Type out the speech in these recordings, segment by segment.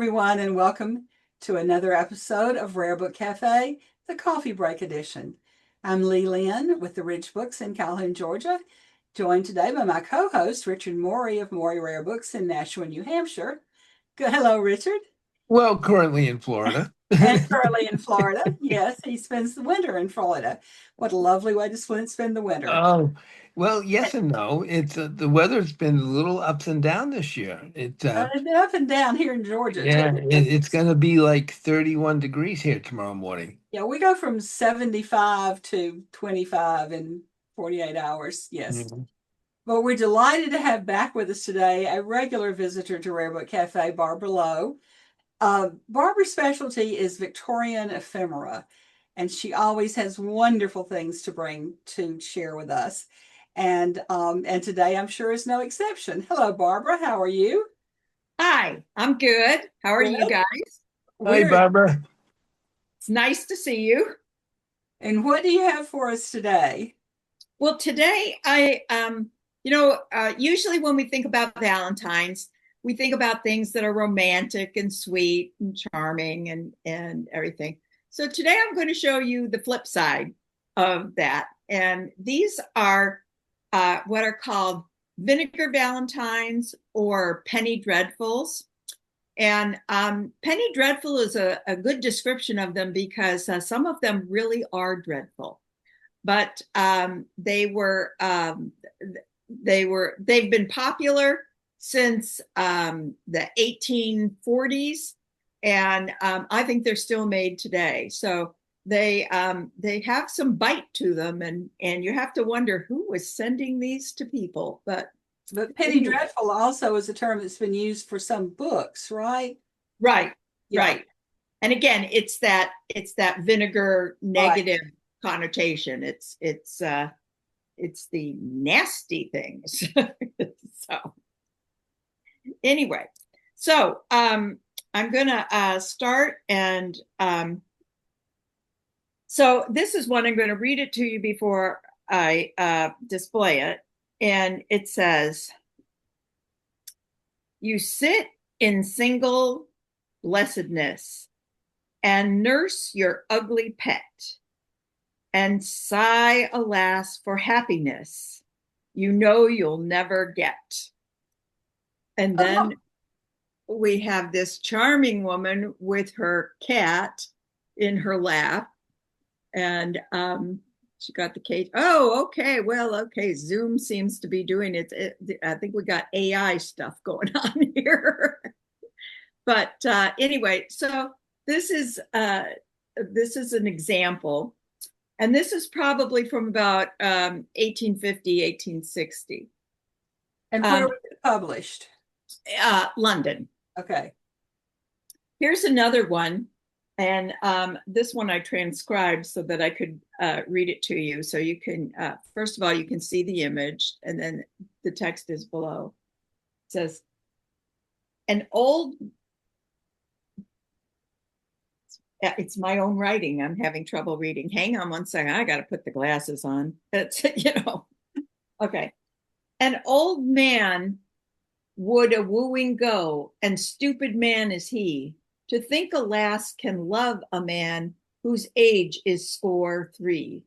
everyone, and welcome to another episode of Rare Book Cafe, the Coffee Break Edition. I'm Linn with the Ridge Books in Calhoun, Georgia, joined today by my co-host, Richard Mori of Mori Rare Books in Nashua, New Hampshire. Hello, Richard. Well, currently in Florida. And currently in Florida. Yes, he spends the winter in Florida. What a lovely way to spend the winter. Oh, well, yes and no. It's the weather's been a little ups and down this year. It's been up and down here in Georgia, too. Yeah, it's going to be like 31 degrees here tomorrow morning. Yeah, we go from 75 to 25 in 48 hours. Yes. Mhm. Well, we're delighted to have back with us today a regular visitor to Rare Book Cafe, Barbara Loe. Barbara's specialty is Victorian ephemera, and she always has wonderful things to bring to share with us. And today I'm sure is no exception. Hello, Barbara. How are you? Hi, I'm good. How are you Good. guys? Hi, We're Barbara. It's nice to see you. And what do you have for us today? Well, today usually when we think about Valentine's, we think about things that are romantic and sweet and charming and everything. So today I'm going to show you the flip side of that. And these are what are called Vinegar Valentines or Penny Dreadfuls. And Penny Dreadful is a good description of them because some of them really are dreadful. But they've been popular since the 1840s, and I think they're still made today. So they have some bite to them, and you have to wonder who was sending these to people. But Penny Dreadful also is a term that's been used for some books, right? right, Yeah. right. And again, it's that vinegar negative connotation. It's the nasty things. So anyway, so I'm gonna start, and so this is one. I'm going to read it to you before I display it, and it says, "You sit in single blessedness and nurse your ugly pet and sigh, alas, for happiness you know you'll never get." And then we have this charming woman with her cat in her lap, and she got the cage. Oh, okay. Well, okay. Zoom seems to be doing it. I think we got AI stuff going on here. But anyway, so this is an example. And this is probably from about 1850, 1860. And where was it published? London. Okay. Here's another one. And this one I transcribed so that I could read it to you. So you can, first of all, you can see the image, and then the text is below. It says, an old, it's my own writing. I'm having trouble reading. Hang on one second. I got to put the glasses on. It's, okay. An old man would a wooing go, and stupid man is he, to think a lass can love a man whose age is 63.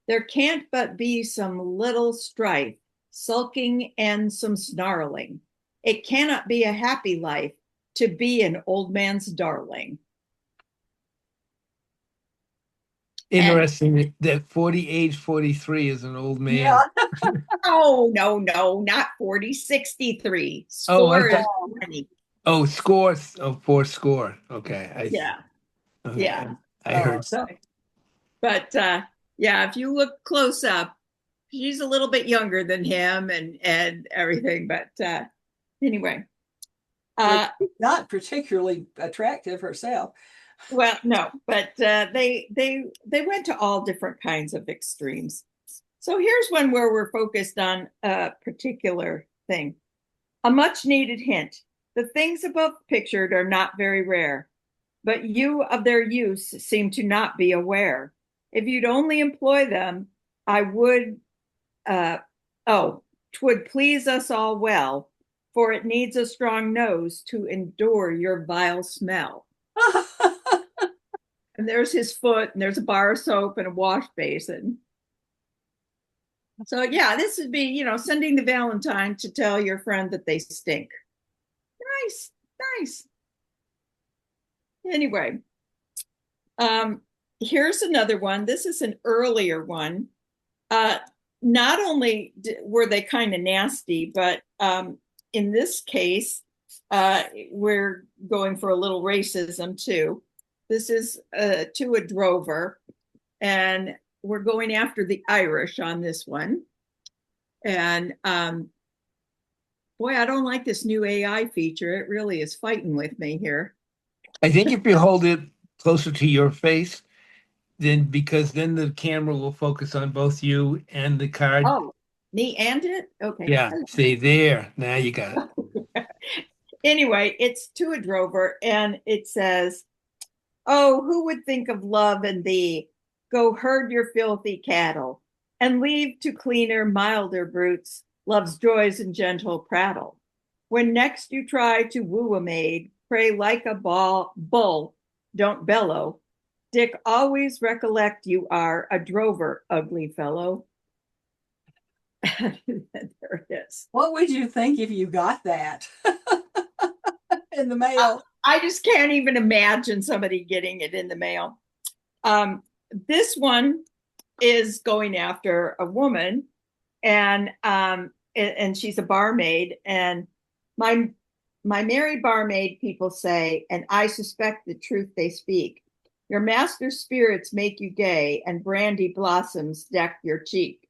There can't but be some little strife, sulking and some snarling. It cannot be a happy life to be an old man's darling. Interesting that age 43 is an old man. Yeah. Oh, no, not 40, 63. Oh, Score is 20. Oh, scores. Oh, four score. Okay. Yeah. Okay. Yeah. I heard so. But yeah, if you look close up, she's a little bit younger than him and everything. But anyway, not particularly attractive herself. well, no, but they went to all different kinds of extremes. So here's one where we're focused on a particular thing. A much needed hint. The things above pictured are not very rare, but you of their use seem to not be aware. If you'd only employ them, I would, 'twould please us all well, for it needs a strong nose to endure your vile smell. And there's his foot, and there's a bar of soap and a wash basin. So yeah, this would be, sending the Valentine to tell your friend that they stink. Nice, nice. Anyway, here's another one. This is an earlier one. Not only were they kind of nasty, but in this case, we're going for a little racism too. This is to a drover, and we're going after the Irish on this one. And boy, I don't like this new AI feature. It really is fighting with me here. I think if you hold it closer to your face, because then the camera will focus on both you and the card. Oh, me and it? Okay. Yeah, see there. Now you got it. Anyway, it's to a drover, and it says, "Oh, who would think of love and thee? Go herd your filthy cattle, and leave to cleaner, milder brutes love's joys and gentle prattle. When next you try to woo a maid, pray like a bull, don't bellow. Dick, always recollect you are a drover, ugly fellow." There it is. What would you think if you got that in the mail? I just can't even imagine somebody getting it in the mail. This one is going after a woman, and she's a barmaid. And my merry barmaid, people say, and I suspect the truth they speak. Your master's spirits make you gay, and brandy blossoms deck your cheek.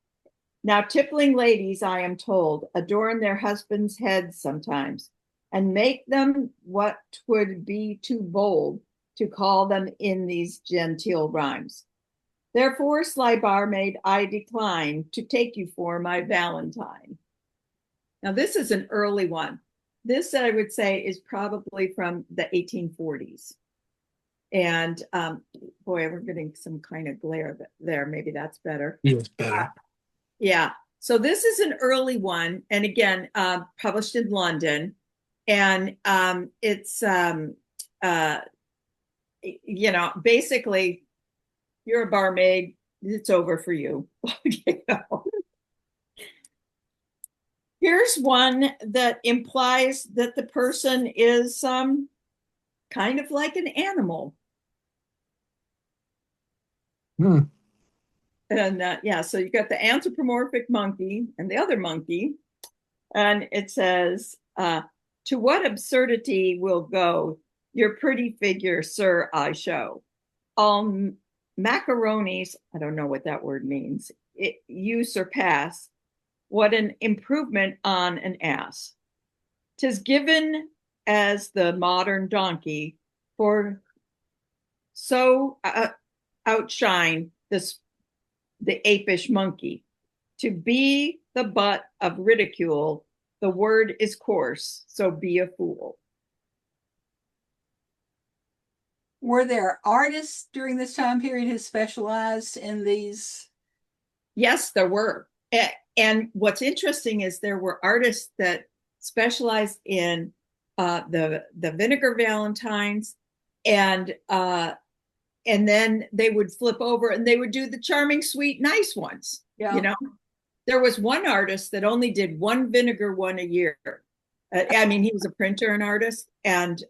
Now, tippling ladies, I am told, adorn their husbands' heads sometimes, and make them what 'twould be too bold to call them in these genteel rhymes. Therefore, sly barmaid, I decline to take you for my Valentine. Now, this is an early one. This, I would say, is probably from the 1840s. And boy, we're getting some kind of glare there. Maybe that's better. Feels better. Yeah. So this is an early one, and again, published in London, and it's basically, you're a barmaid, it's over for you. Here's one that implies that the person is kind of like an animal. And so you got the anthropomorphic monkey and the other monkey. And it says, to what absurdity will go your pretty figure, sir, I show. All macaronis, I don't know what that word means, you surpass. What an improvement on an ass. 'Tis given as the modern donkey, for so outshine the apish monkey. To be the butt of ridicule, the word is coarse, so be a fool. Were there artists during this time period who specialized in these? Yes, there were. And what's interesting is there were artists that specialized in the Vinegar Valentines, and then they would flip over and they would do the charming, sweet, nice ones. Yeah. There was one artist that only did one vinegar one a year. He was a printer and artist, and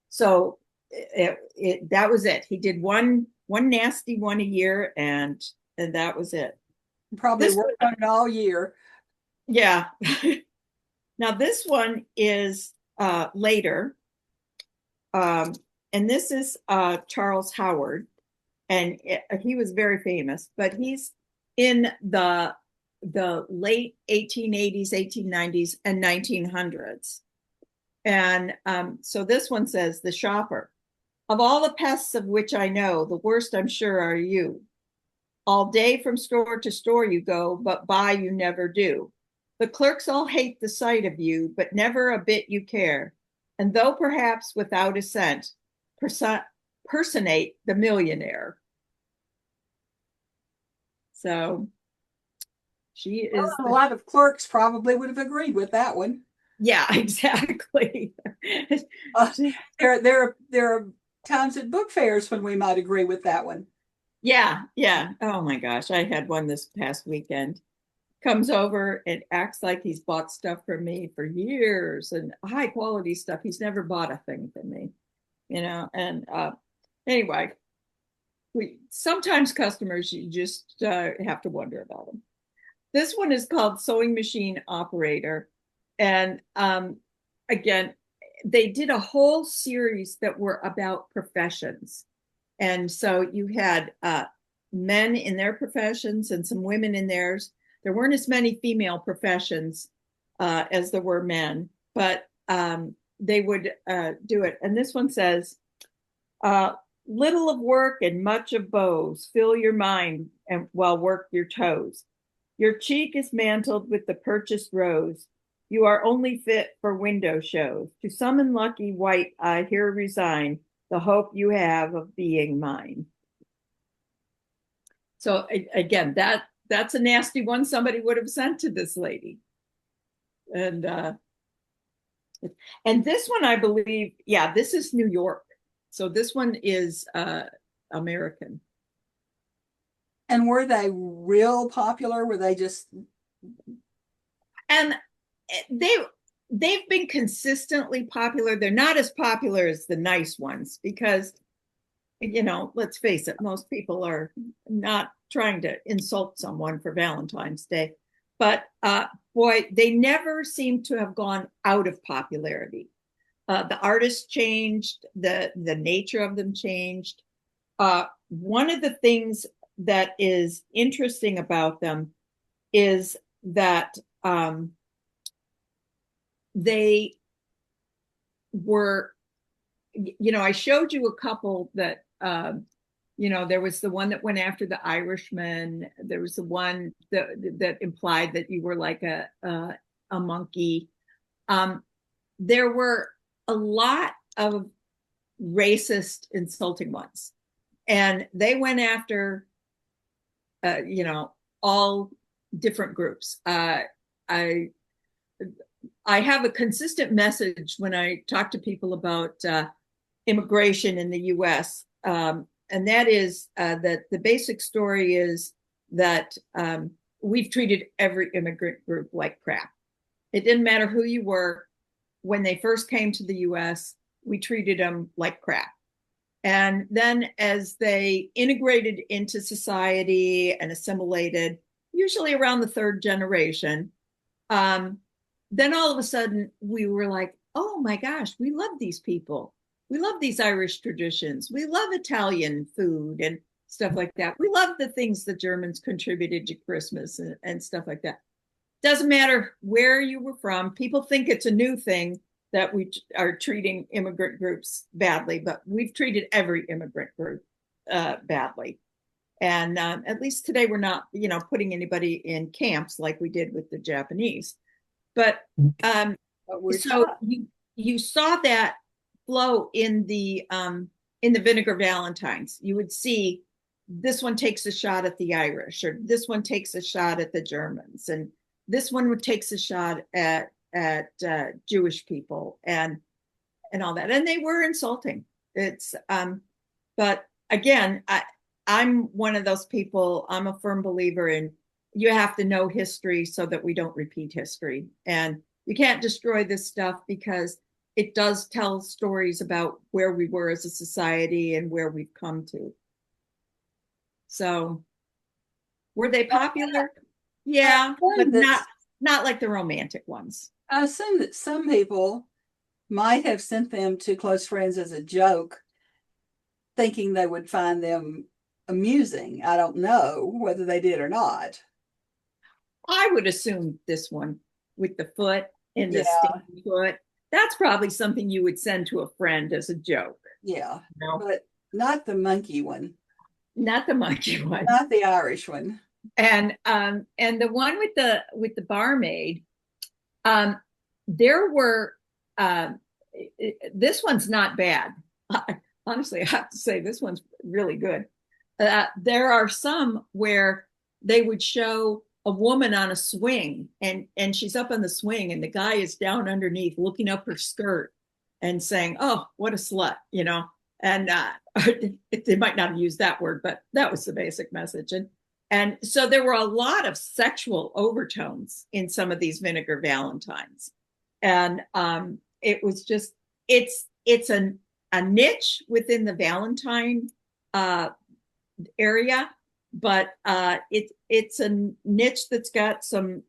so that was it. He did one nasty one a year, and that was it. Probably worked on it all year. Yeah. Now this one is later, and this is Charles Howard, and he was very famous, but he's in the late 1880s, 1890s, and 1900s. And so this one says, the shopper. Of all the pests of which I know, the worst I'm sure are you. All day from store to store you go, but buy you never do. The clerks all hate the sight of you, but never a bit you care. And though perhaps without a cent, personate the millionaire. So she is. A lot of clerks probably would have agreed with that one. Yeah, exactly. Uh, there are times at book fairs when we might agree with that one. Yeah, yeah. Oh my gosh, I had one this past weekend. Comes over and acts like he's bought stuff from me for years and high quality stuff. He's never bought a thing from me, And anyway, we sometimes customers you just have to wonder about them. This one is called Sewing Machine Operator, and again, they did a whole series that were about professions. And so you had men in their professions and some women in theirs. There weren't as many female professions as there were men, but they would do it. And this one says, little of work and much of bows, fill your mind and while work your toes. Your cheek is mantled with the purchased rose. You are only fit for window shows. To some unlucky wight I here resign the hope you have of being mine. So again, that's a nasty one somebody would have sent to this lady. And this one, I believe, yeah, this is New York. So this one is American. And were they real popular? Were they just? And they've been consistently popular. They're not as popular as the nice ones because, let's face it, most people are not trying to insult someone for Valentine's Day. But boy, they never seem to have gone out of popularity. The artists changed, the nature of them changed. One of the things that is interesting about them is that they were, I showed you a couple that, there was the one that went after the Irishman. There was the one that implied that you were like a monkey. There were a lot of racist, insulting ones. And they went after, all different groups. I have a consistent message when I talk to people about immigration in the U.S., and that is that the basic story is that we've treated every immigrant group like crap. It didn't matter who you were. When they first came to the U.S., we treated them like crap. And then as they integrated into society and assimilated, usually around the third generation, then all of a sudden we were like, oh my gosh, we love these people. We love these Irish traditions. We love Italian food and stuff like that. We love the things the Germans contributed to Christmas and stuff like that. Doesn't matter where you were from. People think it's a new thing that we are treating immigrant groups badly, but we've treated every immigrant group badly. And at least today we're not, putting anybody in camps like we did with the Japanese. But so you saw that flow in the Vinegar Valentines. You would see this one takes a shot at the Irish, or this one takes a shot at the Germans, and this one takes a shot at Jewish people and all that. And they were insulting. It's but again, I'm one of those people. I'm a firm believer in you have to know history so that we don't repeat history. And you can't destroy this stuff because it does tell stories about where we were as a society and where we've come to. So were they popular? Yeah, but not like the romantic ones. I assume that some people might have sent them to close friends as a joke, thinking they would find them amusing. I don't know whether they did or not. I would assume this one with the foot and the stinky foot. That's probably something you would send to a friend as a joke. Yeah, but not the monkey one. Not the monkey one. Not the Irish one. And the one with the barmaid, there were this one's not bad. Honestly, I have to say this one's really good. There are some where they would show a woman on a swing, and she's up on the swing, and the guy is down underneath looking up her skirt and saying, "Oh, what a slut," you know. And they might not have used that word, but that was the basic message. And so there were a lot of sexual overtones in some of these Vinegar Valentines. And it was just, it's a niche within the Valentine area, but it's a niche that's got some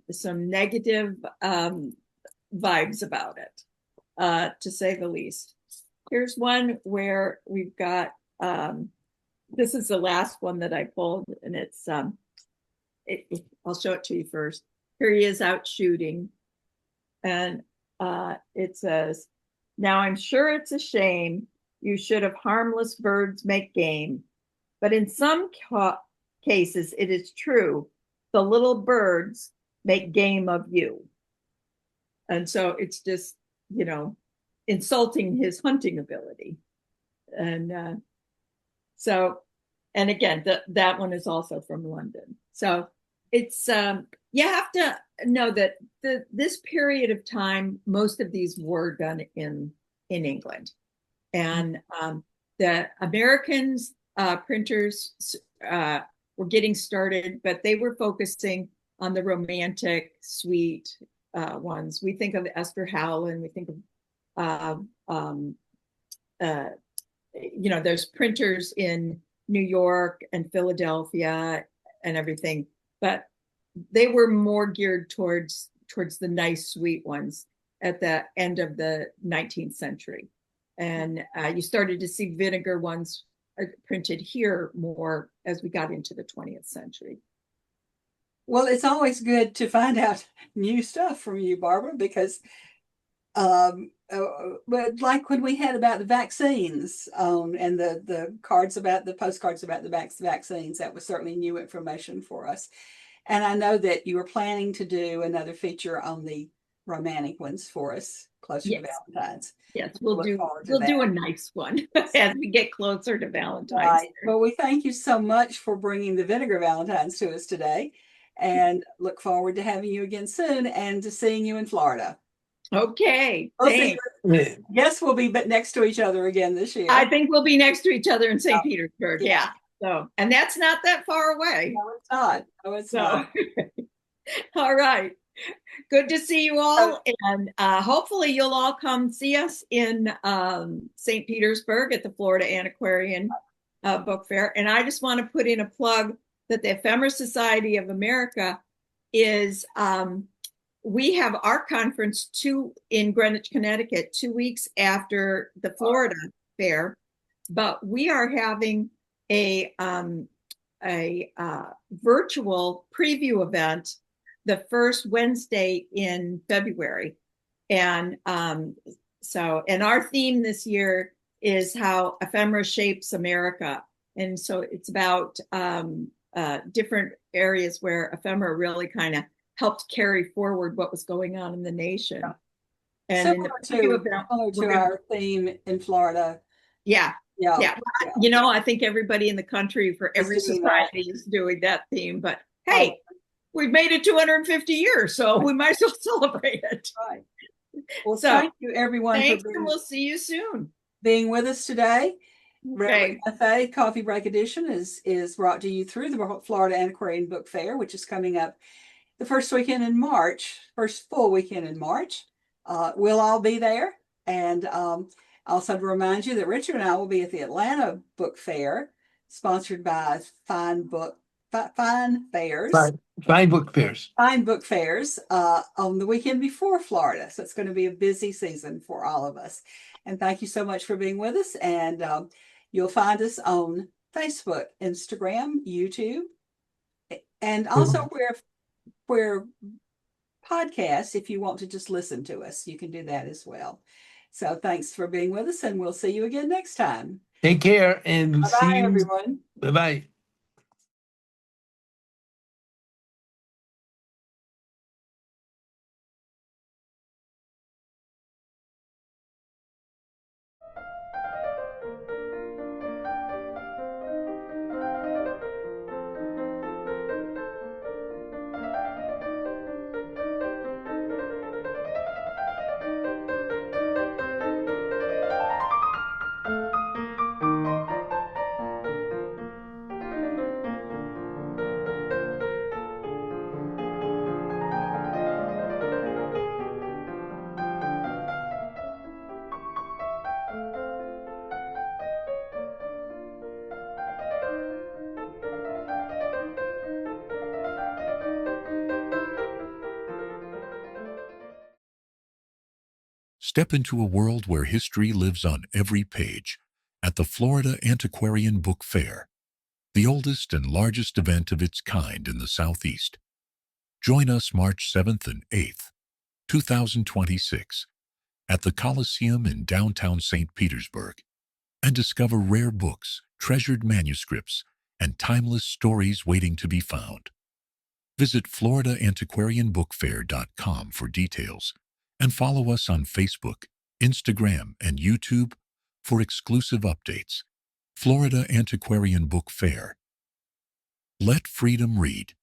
negative vibes about it, to say the least. Here's one where we've got, this is the last one that I pulled, and it's, I'll show it to you first. Here he is out shooting, and it says, "Now I'm sure it's a shame you should have harmless birds make game, but in some cases it is true, the little birds make game of you." And so it's just, you know, insulting his hunting ability. And so, and again, that one is also from London. So it's, you have to know that this period of time, most of these were done in England. And the Americans, printers were getting started, but they were focusing on the romantic, sweet ones. We think of Esther Howland, we think of you know, there's printers in New York and Philadelphia and everything, but they were more geared towards the nice, sweet ones at the end of the 19th century. And you started to see vinegar ones printed here more as we got into the 20th century. Well, it's always good to find out new stuff from you, Barbara, because but like when we had about the vaccines and the postcards about the vaccines, that was certainly new information for us. And I know that you were planning to do another feature on the romantic ones for us closer to Valentine's. Yes, we'll do a nice one as we get closer to Valentine's. Right. Well, we thank you so much for bringing the Vinegar Valentines to us today, and look forward to having you again soon and to seeing you in Florida. Okay. Guess we'll be next to each other again this year. I think we'll be next to each other in St. Petersburg. Yeah. So, and that's not that far away. No, it's not. No, it's not. All right. Good to see you all. And hopefully you'll all come see us in St. Petersburg at the Florida Antiquarian Book Fair. And I just want to put in a plug that the Ephemerist Society of America is, we have our conference in Greenwich, Connecticut, 2 weeks after the Florida Fair, but we are having a virtual preview event the first Wednesday in February. And so our theme this year is how ephemera shapes America. And so it's about different areas where ephemera really kind of helped carry forward what was going on in the nation. Yeah. And similar to our theme in Florida. Yeah. You know, I think everybody in the country for every society is doing that theme, but hey, we've made it 250 years, so we might as well celebrate it. Right. Well, so thank you everyone. Thanks, and we'll see you soon. Being with us today. Okay. Cafe Coffee Break Edition is brought to you through the Florida Antiquarian Book Fair, which is coming up the first full weekend in March. We'll all be there. And also to remind you that Richard and I will be at the Atlanta Book Fair, sponsored by Fine Book Fairs. Fine Book Fairs. Fine Book Fairs on the weekend before Florida. So it's going to be a busy season for all of us. And thank you so much for being with us. And you'll find us on Facebook, Instagram, YouTube, and also where podcasts, if you want to just listen to us, you can do that as well. So thanks for being with us, and we'll see you again next time. Take care, and see you, everyone. Bye-bye. Step into a world where history lives on every page at the Florida Antiquarian Book Fair, the oldest and largest event of its kind in the Southeast. Join us March 7th and 8th, 2026, at the Coliseum in downtown St. Petersburg, and discover rare books, treasured manuscripts, and timeless stories waiting to be found. Visit FloridaAntiquarianBookFair.com for details, and follow us on Facebook, Instagram, and YouTube for exclusive updates. Florida Antiquarian Book Fair. Let freedom read.